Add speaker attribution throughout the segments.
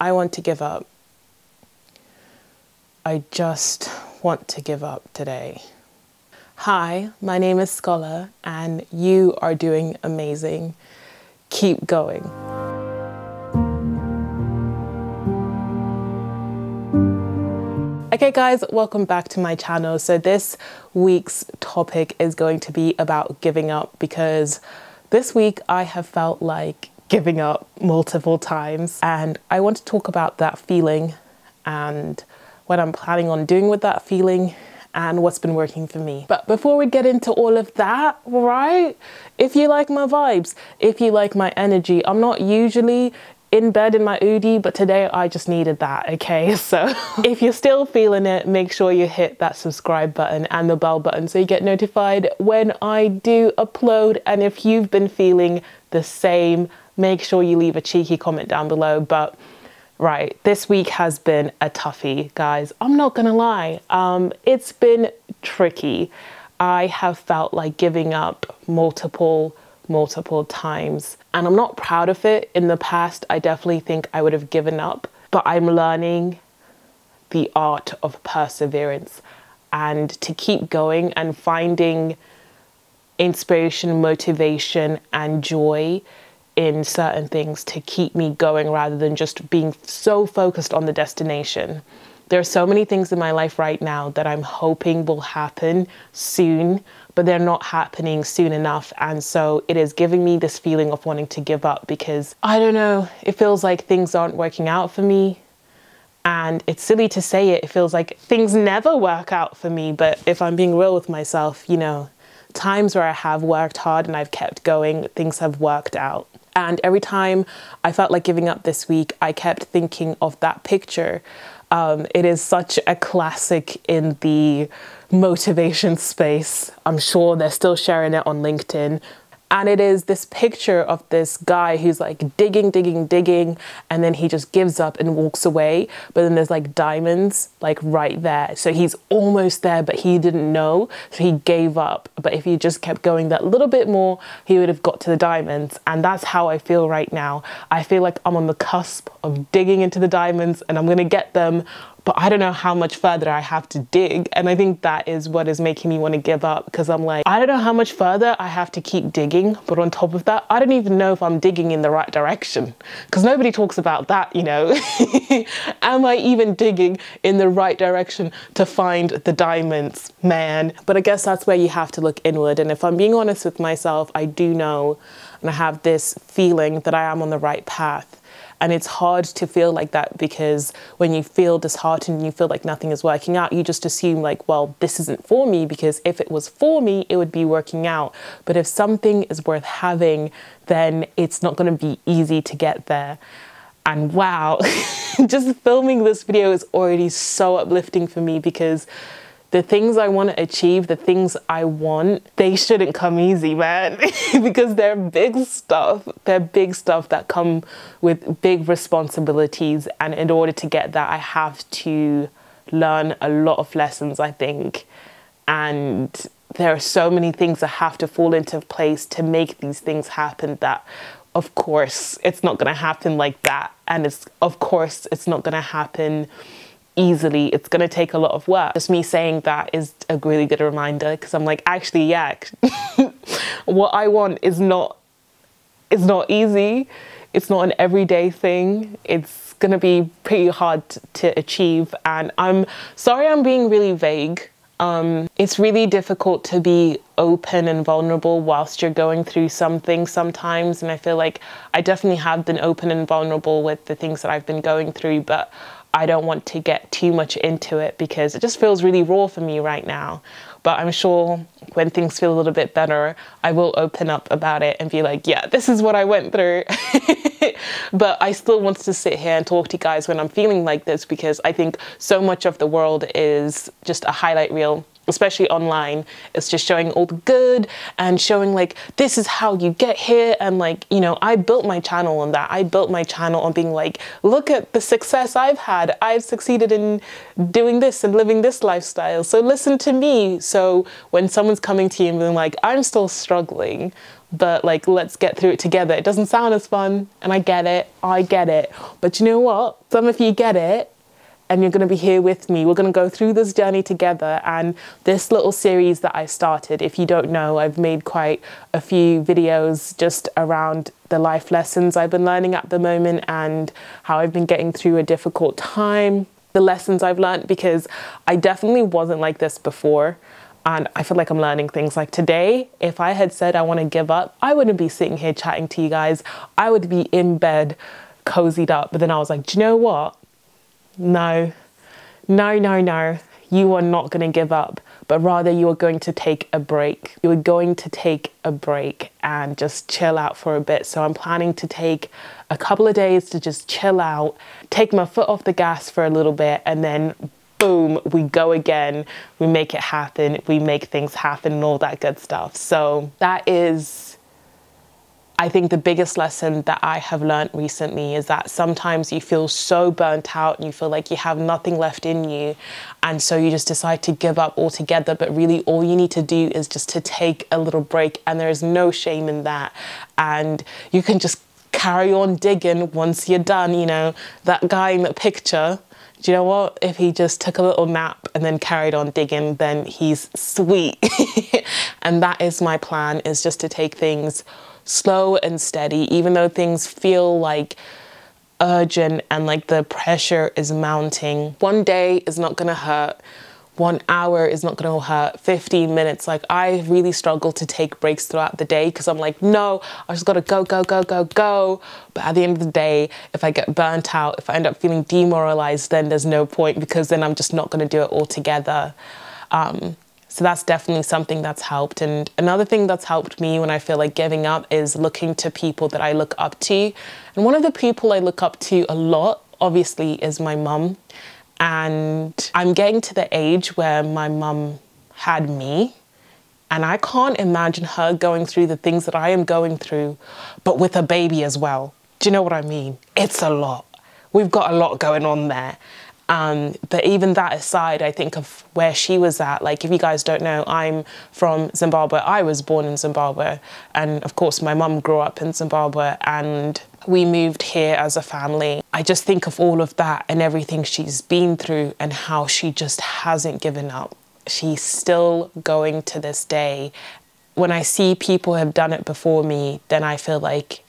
Speaker 1: I want to give up. I just want to give up today. Hi, my name is Scola, and you are doing amazing. Keep going. Okay guys, welcome back to my channel. So this week's topic is going to be about giving up, because this week I have felt like giving up multiple times, and I want to talk about that feeling and what I'm planning on doing with that feeling and what's been working for me. But before we get into all of that, right? If you like my vibes, if you like my energy, I'm not usually in bed in my Oodie, but today I just needed that, okay? So if you're still feeling it, make sure you hit that subscribe button and the bell button so you get notified when I do upload. And if you've been feeling the same, make sure you leave a cheeky comment down below. But right, this week has been a toughie, guys. I'm not gonna lie. It's been tricky. I have felt like giving up multiple times, and I'm not proud of it. In the past, I definitely think I would have given up, but I'm learning the art of perseverance and to keep going and finding inspiration, motivation, and joy in certain things to keep me going rather than just being so focused on the destination. There are so many things in my life right now that I'm hoping will happen soon, but they're not happening soon enough. And so it is giving me this feeling of wanting to give up, because I don't know, it feels like things aren't working out for me. And it's silly to say it, it feels like things never work out for me. But if I'm being real with myself, you know, times where I have worked hard and I've kept going, things have worked out. And every time I felt like giving up this week, I kept thinking of that picture. It is such a classic in the motivation space. I'm sure they're still sharing it on LinkedIn. And it is this picture of this guy who's like digging, and then he just gives up and walks away. But then there's like diamonds like right there. So he's almost there, but he didn't know. So he gave up. But if he just kept going that little bit more, he would have got to the diamonds. And that's how I feel right now. I feel like I'm on the cusp of digging into the diamonds and I'm going to get them. But I don't know how much further I have to dig. And I think that is what is making me want to give up, because I'm like, I don't know how much further I have to keep digging. But on top of that, I don't even know if I'm digging in the right direction, because nobody talks about that, you know. Am I even digging in the right direction to find the diamonds, man? But I guess that's where you have to look inward. And if I'm being honest with myself, I do know, and I have this feeling that I am on the right path. And it's hard to feel like that, because when you feel disheartened and you feel like nothing is working out, you just assume like, well, this isn't for me, because if it was for me, it would be working out. But if something is worth having, then it's not going to be easy to get there. And wow, just filming this video is already so uplifting for me, because the things I want to achieve, the things I want, they shouldn't come easy, man, because they're big stuff. They're big stuff that come with big responsibilities. And in order to get that, I have to learn a lot of lessons, I think. And there are so many things that have to fall into place to make these things happen that, of course, it's not going to happen like that. And of course, it's not going to happen easily. It's going to take a lot of work. Just me saying that is a really good reminder, because I'm like, actually, yeah, what I want is not easy. It's not an everyday thing. It's going to be pretty hard to achieve. And I'm sorry I'm being really vague. It's really difficult to be open and vulnerable whilst you're going through something sometimes. And I feel like I definitely have been open and vulnerable with the things that I've been going through, but I don't want to get too much into it because it just feels really raw for me right now. But I'm sure when things feel a little bit better, I will open up about it and be like, yeah, this is what I went through. But I still want to sit here and talk to you guys when I'm feeling like this, because I think so much of the world is just a highlight reel, especially online. It's just showing all the good and showing like, this is how you get here. And like, you know, I built my channel on that. I built my channel on being like, look at the success I've had. I've succeeded in doing this and living this lifestyle. So listen to me. So when someone's coming to you and being like, I'm still struggling, but like, let's get through it together. It doesn't sound as fun, and I get it. But you know what? Some of you get it, and you're going to be here with me. We're going to go through this journey together. And this little series that I started, if you don't know, I've made quite a few videos just around the life lessons I've been learning at the moment and how I've been getting through a difficult time, the lessons I've learned, because I definitely wasn't like this before. And I feel like I'm learning things. Like today, if I had said I want to give up, I wouldn't be sitting here chatting to you guys. I would be in bed, cozied up. But then I was like, do you know what? No, you are not going to give up, but rather you are going to take a break. You are going to take a break and just chill out for a bit. So I'm planning to take a couple of days to just chill out, take my foot off the gas for a little bit, and then boom, we go again. We make it happen. We make things happen and all that good stuff. So that is, I think, the biggest lesson that I have learned recently is that sometimes you feel so burnt out and you feel like you have nothing left in you. And so you just decide to give up altogether. But really all you need to do is just to take a little break, and there is no shame in that. And you can just carry on digging once you're done. You know, that guy in the picture, do you know what? If he just took a little nap and then carried on digging, then he's sweet. And that is my plan, is just to take things slow and steady, even though things feel like urgent and like the pressure is mounting. One day is not gonna hurt. 1 hour is not gonna hurt. 15 minutes. Like, I really struggle to take breaks throughout the day because I'm like, no, I just gotta go. But at the end of the day, if I get burnt out, if I end up feeling demoralized, then there's no point, because then I'm just not gonna do it all together. So that's definitely something that's helped. And another thing that's helped me when I feel like giving up is looking to people that I look up to. And one of the people I look up to a lot, obviously, is my mum. And I'm getting to the age where my mum had me, and I can't imagine her going through the things that I am going through, but with a baby as well. Do you know what I mean? It's a lot. We've got a lot going on there. But even that aside, I think of where she was at. Like, if you guys don't know, I'm from Zimbabwe. I was born in Zimbabwe. And of course, my mum grew up in Zimbabwe, and we moved here as a family. I just think of all of that and everything she's been through and how she just hasn't given up. She's still going to this day. When I see people have done it before me, then I feel like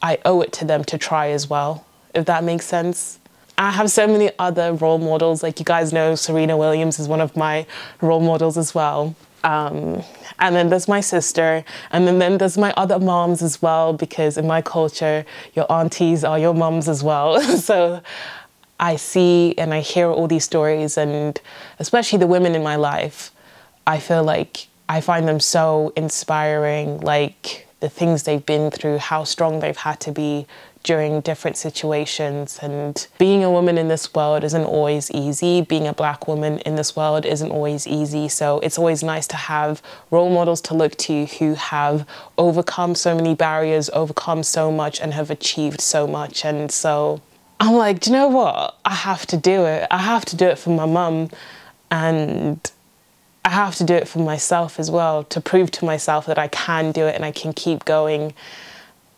Speaker 1: I owe it to them to try as well, if that makes sense. I have so many other role models. Like, you guys know, Serena Williams is one of my role models as well. And then there's my sister, and then there's my other moms as well, because in my culture, your aunties are your moms as well. So I see and I hear all these stories, and especially the women in my life, I feel like I find them so inspiring, like the things they've been through, how strong they've had to be during different situations. And being a woman in this world isn't always easy. Being a Black woman in this world isn't always easy. So it's always nice to have role models to look to who have overcome so many barriers, overcome so much, and have achieved so much. And so I'm like, do you know what? I have to do it. I have to do it for my mum, and I have to do it for myself as well, to prove to myself that I can do it and I can keep going.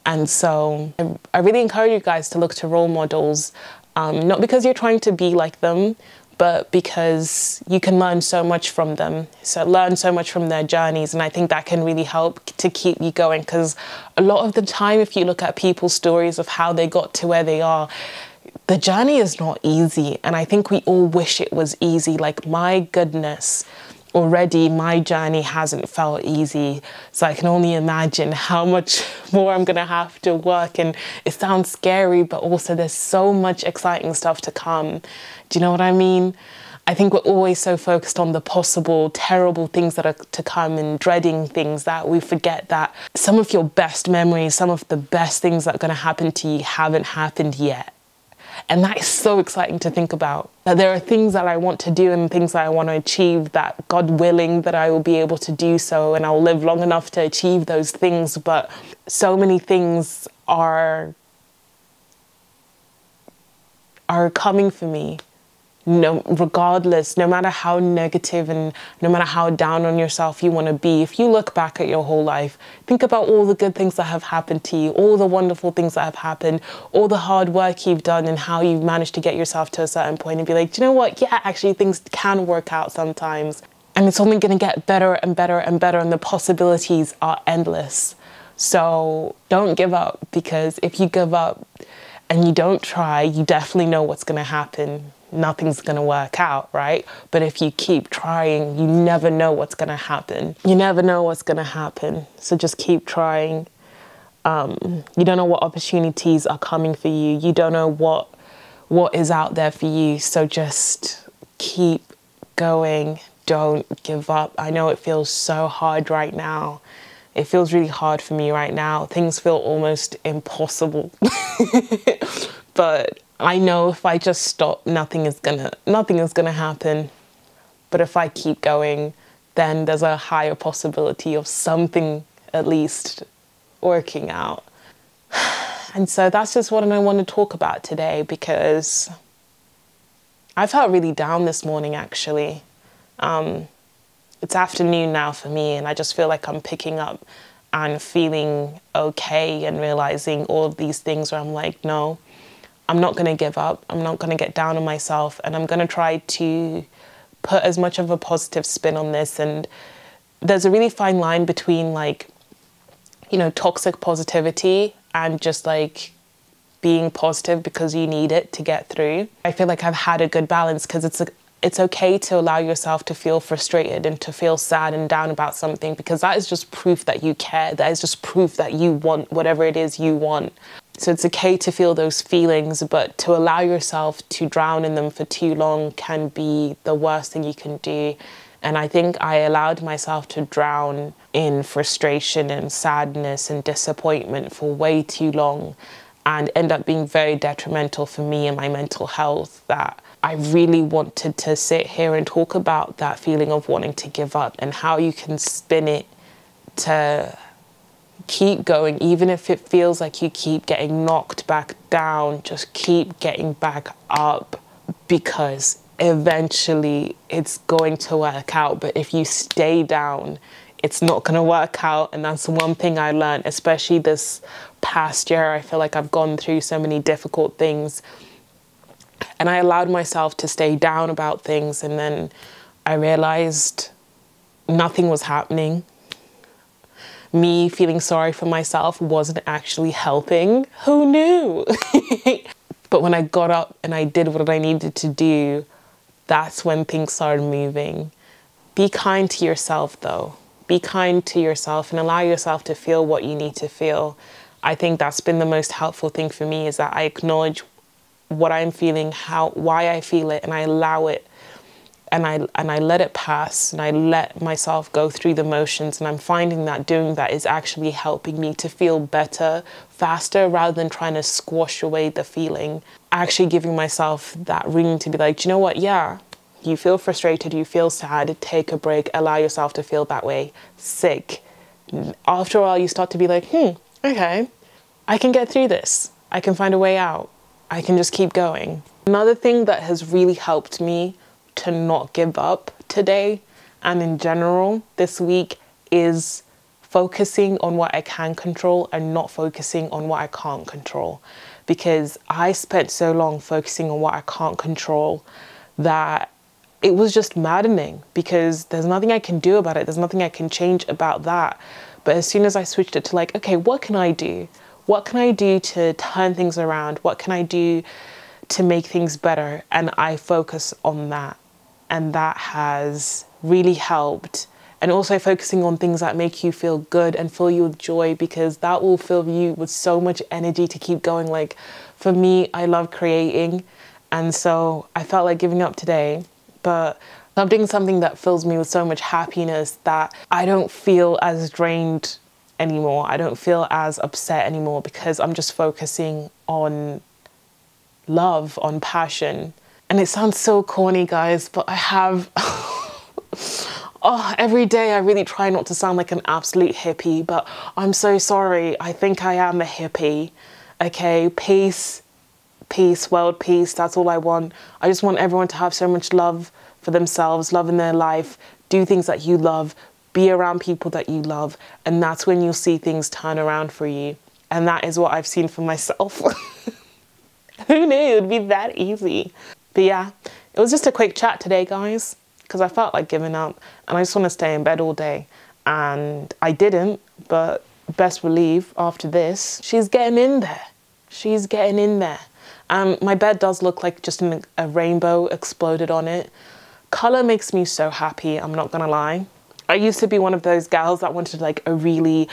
Speaker 1: And so I really encourage you guys to look to role models, not because you're trying to be like them, but because you can learn so much from them. So learn so much from their journeys. And I think that can really help to keep you going, because a lot of the time, if you look at people's stories of how they got to where they are, the journey is not easy. And I think we all wish it was easy. Like, my goodness, already my journey hasn't felt easy. So I can only imagine how much more I'm gonna have to work. And it sounds scary, but also there's so much exciting stuff to come. Do you know what I mean? I think we're always so focused on the possible terrible things that are to come and dreading things that we forget that some of your best memories, some of the best things that are gonna happen to you haven't happened yet. And that is so exciting to think about. That there are things that I want to do and things that I want to achieve, that God willing that I will be able to do so, and I'll live long enough to achieve those things. But so many things are coming for me. no, regardless, no matter how negative and no matter how down on yourself you want to be, if you look back at your whole life, think about all the good things that have happened to you, all the wonderful things that have happened, all the hard work you've done and how you've managed to get yourself to a certain point and be like, do you know what? Yeah, actually things can work out sometimes. And it's only going to get better and better and better, and the possibilities are endless. So don't give up, because if you give up and you don't try, you definitely know what's going to happen. Nothing's going to work out, right? But if you keep trying, you never know what's going to happen. You never know what's going to happen. So just keep trying. You don't know what opportunities are coming for you. You don't know what is out there for you. So just keep going. Don't give up. I know it feels so hard right now. It feels really hard for me right now. Things feel almost impossible. But I know if I just stop, nothing is gonna happen. But if I keep going, then there's a higher possibility of something at least working out. And so that's just what I want to talk about today, because I felt really down this morning, actually. It's afternoon now for me, and I just feel like I'm picking up and feeling okay and realizing all of these things where I'm like, no, I'm not going to give up. I'm not going to get down on myself, and I'm going to try to put as much of a positive spin on this. And there's a really fine line between, like, you know, toxic positivity and just like being positive because you need it to get through. I feel like I've had a good balance, because it's okay to allow yourself to feel frustrated and to feel sad and down about something, because that is just proof that you care. That is just proof that you want whatever it is you want. So it's okay to feel those feelings, but to allow yourself to drown in them for too long can be the worst thing you can do. And I think I allowed myself to drown in frustration and sadness and disappointment for way too long, and end up being very detrimental for me and my mental health, that I really wanted to sit here and talk about that feeling of wanting to give up and how you can spin it to keep going. Even if it feels like you keep getting knocked back down, just keep getting back up, because eventually it's going to work out. But if you stay down, it's not going to work out. And that's one thing I learned, especially this past year. I feel like I've gone through so many difficult things, and I allowed myself to stay down about things, and then I realized nothing was happening. Me feeling sorry for myself wasn't actually helping. Who knew? But when I got up and I did what I needed to do, that's when things started moving. Be kind to yourself, though. Be kind to yourself and allow yourself to feel what you need to feel. I think that's been the most helpful thing for me, is that I acknowledge what I'm feeling, why I feel it, and I allow it, and I let it pass, and I let myself go through the motions. And I'm finding that doing that is actually helping me to feel better, faster, rather than trying to squash away the feeling. Actually giving myself that room to be like, you know what, yeah, you feel frustrated, you feel sad, take a break, allow yourself to feel that way. Sick. After a while, you start to be like, okay, I can get through this. I can find a way out. I can just keep going. Another thing that has really helped me to not give up today and in general this week is focusing on what I can control and not focusing on what I can't control. Because I spent so long focusing on what I can't control that it was just maddening, because there's nothing I can do about it. There's nothing I can change about that. But as soon as I switched it to like, okay, what can I do? What can I do to turn things around? What can I do to make things better? And I focus on that. And that has really helped. And also focusing on things that make you feel good and fill you with joy, because that will fill you with so much energy to keep going. Like for me, I love creating. And so I felt like giving up today, but I'm doing something that fills me with so much happiness that I don't feel as drained anymore. I don't feel as upset anymore, because I'm just focusing on love, on passion. And it sounds so corny, guys, but I have every day I really try not to sound like an absolute hippie, but I'm so sorry. I think I am a hippie. Okay, peace, peace, world peace. That's all I want. I just want everyone to have so much love for themselves, love in their life, do things that you love, be around people that you love. And that's when you'll see things turn around for you. And that is what I've seen for myself. Who knew it would be that easy? But yeah, it was just a quick chat today, guys, because I felt like giving up and I just want to stay in bed all day. And I didn't, but best believe after this, she's getting in there. She's getting in there. My bed does look like just a rainbow exploded on it. Color makes me so happy, I'm not gonna lie. I used to be one of those gals that wanted like a really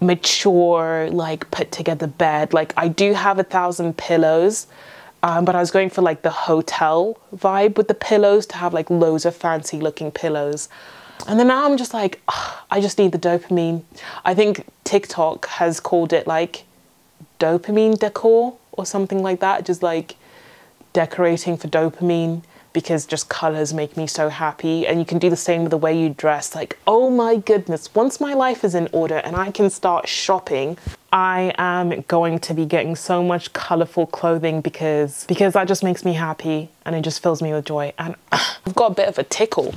Speaker 1: mature, like put together bed. Like I do have 1,000 pillows, but I was going for like the hotel vibe with the pillows, to have like loads of fancy looking pillows. And then now I'm just like, oh, I just need the dopamine. I think TikTok has called it like dopamine decor or something like that. Just like decorating for dopamine, because just colors make me so happy. And you can do the same with the way you dress. Like, oh my goodness, once my life is in order and I can start shopping, I am going to be getting so much colorful clothing because that just makes me happy and it just fills me with joy. And I've got a bit of a tickle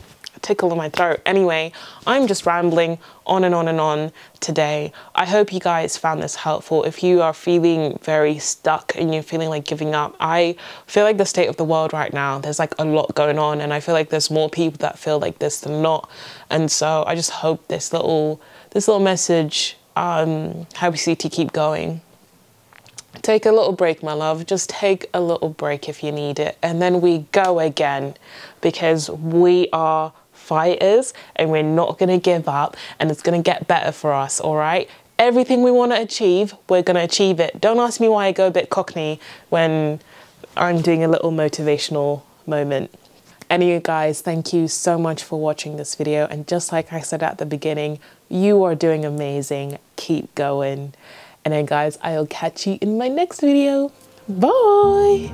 Speaker 1: in my throat. Anyway, I'm just rambling on and on and on today. I hope you guys found this helpful. If you are feeling very stuck and you're feeling like giving up, I feel like the state of the world right now, there's like a lot going on, and I feel like there's more people that feel like this than not. And so I just hope this little message helps you to keep going. Take a little break, my love. Just take a little break if you need it. And then we go again, because we are fighters and we're not going to give up, and it's going to get better for us, all right? Everything we want to achieve, we're going to achieve it. Don't ask me why I go a bit cockney when I'm doing a little motivational moment. Anyway, guys, thank you so much for watching this video. And just like I said at the beginning, you are doing amazing. Keep going. And then, guys, I'll catch you in my next video. Bye.